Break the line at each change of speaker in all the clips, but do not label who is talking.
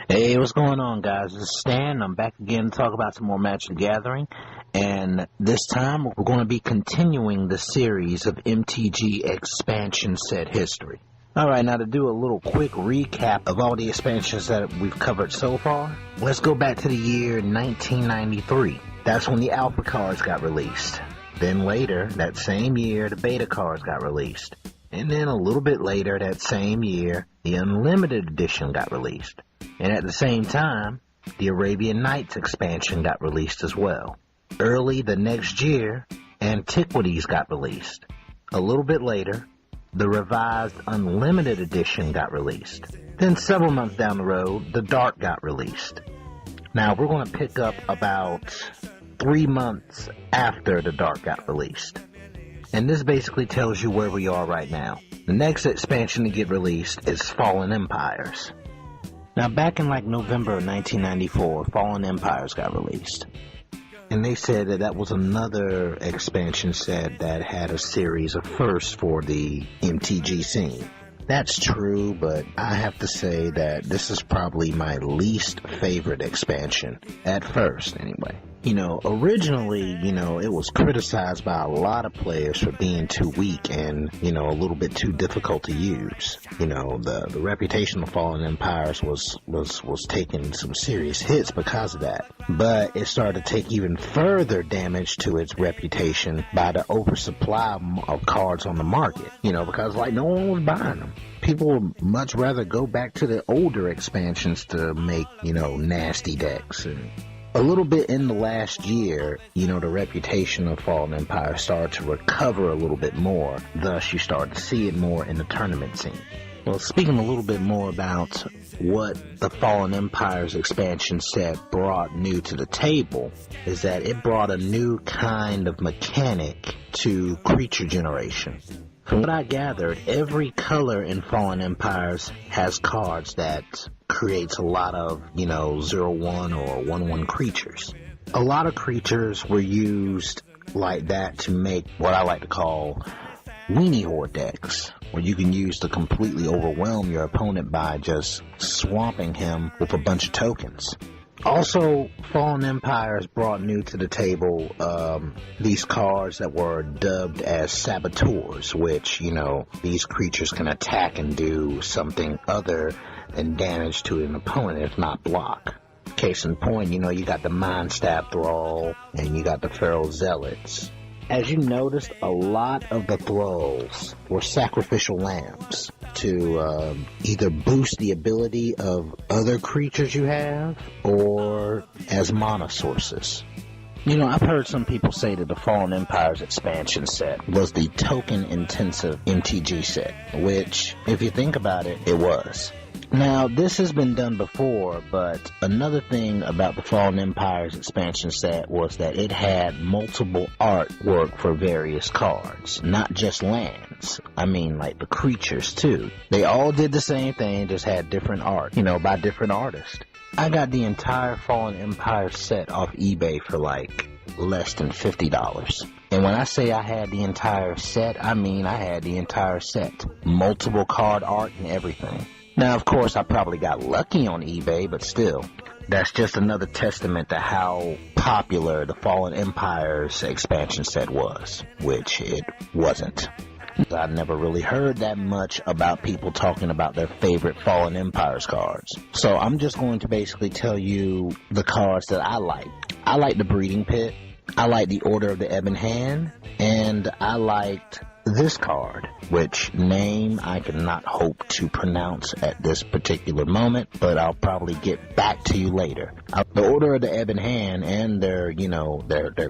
Hey, what's going on, guys? This is Stan. I'm back again to talk about some more Magic the Gathering. And this time, we're going to be continuing the series of MTG expansion set history. Alright, now to do a little quick recap of all the expansions that we've covered so far, let's go back to the year 1993. That's when the Alpha cards got released. Then later, that same year, the Beta cards got released. And then a little bit later, that same year, the Unlimited Edition got released. And at the same time, the Arabian Nights expansion got released as well. Early the next year, Antiquities got released. A little bit later, the revised Unlimited Edition got released. Then several months down the road, the Dark got released. Now we're going to pick up about 3 months after the Dark got released. And this basically tells you where we are right now. The next expansion to get released is Fallen Empires. Now back in like November of 1994, Fallen Empires got released. And they said that that was another expansion set that had a series of firsts for the MTG scene. That's true, but I have to say that this is probably my least favorite expansion, at first anyway. Originally, it was criticized by a lot of players for being too weak and, a little bit too difficult to use. The reputation of Fallen Empires was taking some serious hits because of that. But it started to take even further damage to its reputation by the oversupply of cards on the market, because no one was buying them. People would much rather go back to the older expansions to make, nasty decks. And a little bit in the last year, the reputation of Fallen Empire started to recover a little bit more. Thus, you start to see it more in the tournament scene. Well, speaking a little bit more about what the Fallen Empires expansion set brought new to the table, is that it brought a new kind of mechanic to creature generation. From what I gathered, every color in Fallen Empires has cards that creates a lot of, 0/1 or 1/1 creatures. A lot of creatures were used like that to make what I like to call weenie horde decks, where you can use to completely overwhelm your opponent by just swamping him with a bunch of tokens. Also, Fallen Empires brought new to the table these cards that were dubbed as saboteurs, which, these creatures can attack and do something other than damage to an opponent, if not block. Case in point, you got the Mind Stab Thrall and you got the Feral Zealots. As you noticed, a lot of the thralls were sacrificial lambs to either boost the ability of other creatures you have or as mana sources. I've heard some people say that the Fallen Empires expansion set was the token-intensive MTG set, which, if you think about it, it was. Now, this has been done before, but another thing about the Fallen Empires expansion set was that it had multiple artwork for various cards, not just lands. I mean, like the creatures, too. They all did the same thing, just had different art, by different artists. I got the entire Fallen Empire set off eBay for less than $50. And when I say I had the entire set, I mean I had the entire set. Multiple card art and everything. Now, of course, I probably got lucky on eBay, but still, that's just another testament to how popular the Fallen Empires expansion set was, which it wasn't. I never really heard that much about people talking about their favorite Fallen Empires cards. So I'm just going to basically tell you the cards that I like. I like the Breeding Pit, I like the Order of the Ebon Hand, and I liked this card, which name I cannot hope to pronounce at this particular moment, but I'll probably get back to you later. The Order of the Ebon Hand and their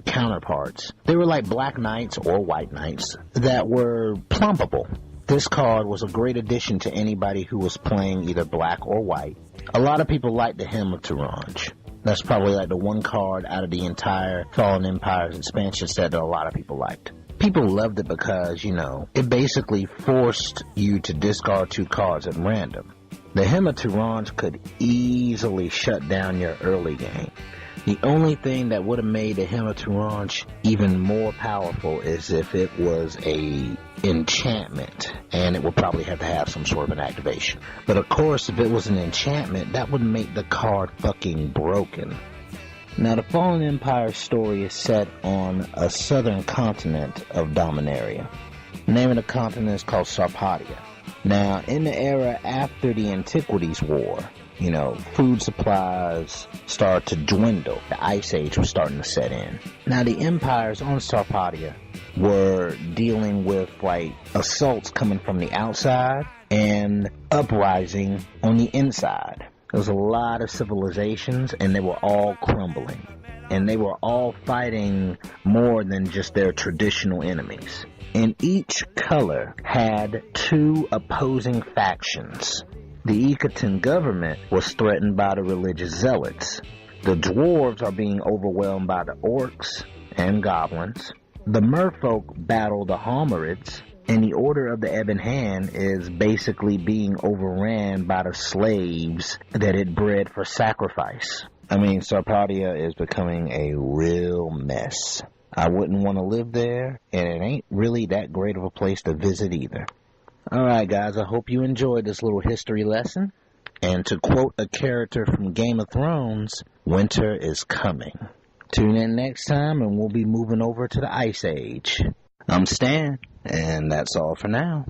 counterparts, they were like Black Knights or White Knights that were plumpable. This card was a great addition to anybody who was playing either black or white. A lot of people like the Hymn of Turanj. That's probably like the one card out of the entire Fallen Empires expansion set that a lot of people liked. People loved it because, it basically forced you to discard 2 cards at random. The Hymn of Turanj could easily shut down your early game. The only thing that would have made the Hymn of Turanj even more powerful is if it was a enchantment, and it would probably have to have some sort of an activation. But of course, if it was an enchantment, that would make the card fucking broken. Now, the Fallen Empire story is set on a southern continent of Dominaria. The name of the continent is called Sarpadia. Now, in the era after the Antiquities War, food supplies started to dwindle. The Ice Age was starting to set in. Now, the empires on Sarpadia were dealing with, assaults coming from the outside and uprising on the inside. There was a lot of civilizations, and they were all crumbling. And they were all fighting more than just their traditional enemies. And each color had two opposing factions. The Ikaton government was threatened by the religious zealots. The dwarves are being overwhelmed by the orcs and goblins. The merfolk battle the Homerids. And the Order of the Ebon Hand is basically being overran by the slaves that it bred for sacrifice. Sarpadia is becoming a real mess. I wouldn't want to live there, and it ain't really that great of a place to visit either. Alright guys, I hope you enjoyed this little history lesson. And to quote a character from Game of Thrones, winter is coming. Tune in next time and we'll be moving over to the Ice Age. I'm Stan, and that's all for now.